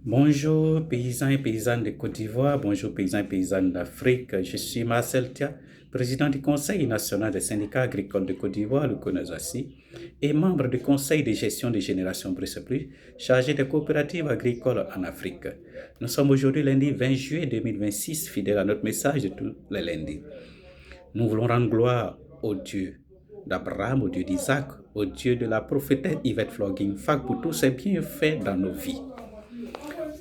Bonjour paysans et paysannes de Côte d'Ivoire, bonjour paysans et paysannes d'Afrique. Je suis Marcel Tia, président du Conseil national des syndicats agricoles de Côte d'Ivoire, le CONASASI, et membre du Conseil de gestion de Génération Bresseplus, chargé des coopératives agricoles en Afrique. Nous sommes aujourd'hui lundi 20 juillet 2026, fidèles à notre message de tous les lundis. Nous voulons rendre gloire au Dieu d'Abraham, au Dieu d'Isaac, au Dieu de la prophétesse Yvette Flogging-Fag pour tous ses bienfaits dans nos vies.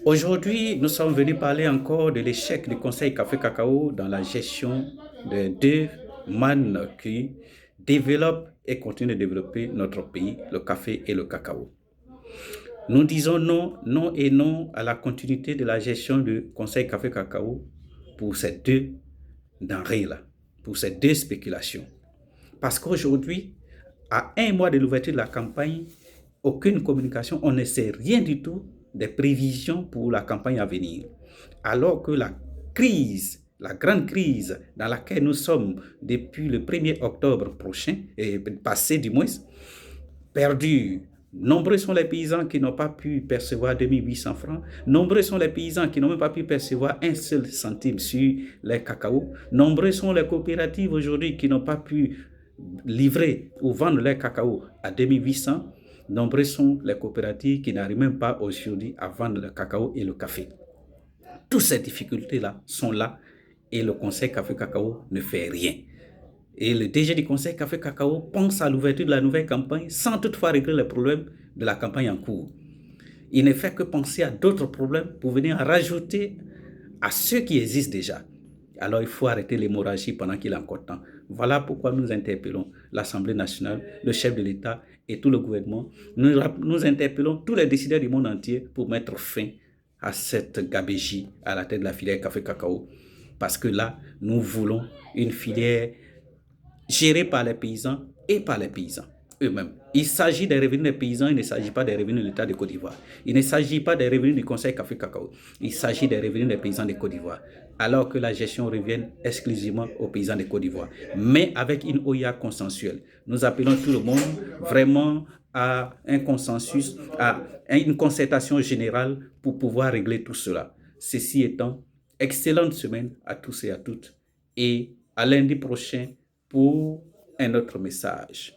Aujourd'hui, nous sommes venus parler encore de l'échec du Conseil Café Cacao dans la gestion des deux mannes qui développent et continuent de développer notre pays, le café et le cacao. Nous disons non, non et non à la continuité de la gestion du Conseil Café Cacao pour ces deux denrées-là, pour ces deux spéculations. Parce qu'aujourd'hui, à un mois de l'ouverture de la campagne, aucune communication, on ne sait rien du tout des prévisions pour la campagne à venir. Alors que la crise, la grande crise dans laquelle nous sommes depuis le 1er octobre prochain, et passé du moins, perdure. Nombreux sont les paysans qui n'ont pas pu percevoir 2800 francs. Nombreux sont les paysans qui n'ont même pas pu percevoir un seul centime sur les cacao. Nombreux sont les coopératives aujourd'hui qui n'ont pas pu livrer ou vendre les cacao à 2800. Nombreux sont les coopératives qui n'arrivent même pas aujourd'hui à vendre le cacao et le café. Toutes ces difficultés-là sont là et le Conseil Café Cacao ne fait rien. Et le DG du Conseil Café Cacao pense à l'ouverture de la nouvelle campagne sans toutefois régler les problèmes de la campagne en cours. Il ne fait que penser à d'autres problèmes pour venir rajouter à ceux qui existent déjà. Alors il faut arrêter l'hémorragie pendant qu'il est encore temps. Voilà pourquoi nous interpellons l'Assemblée nationale, le chef de l'État et tout le gouvernement. Nous interpellons tous les décideurs du monde entier pour mettre fin à cette gabégie à la tête de la filière café-cacao. Parce que là, nous voulons une filière gérée par les paysans et par les paysans eux-mêmes. Il s'agit des revenus des paysans, il ne s'agit pas des revenus de l'État de Côte d'Ivoire. Il ne s'agit pas des revenus du Conseil Café Cacao. Il s'agit des revenus des paysans de Côte d'Ivoire. Alors que la gestion revienne exclusivement aux paysans de Côte d'Ivoire. Mais avec une OIA consensuelle. Nous appelons tout le monde vraiment à un consensus, à une concertation générale pour pouvoir régler tout cela. Ceci étant, excellente semaine à tous et à toutes. Et à lundi prochain pour un autre message.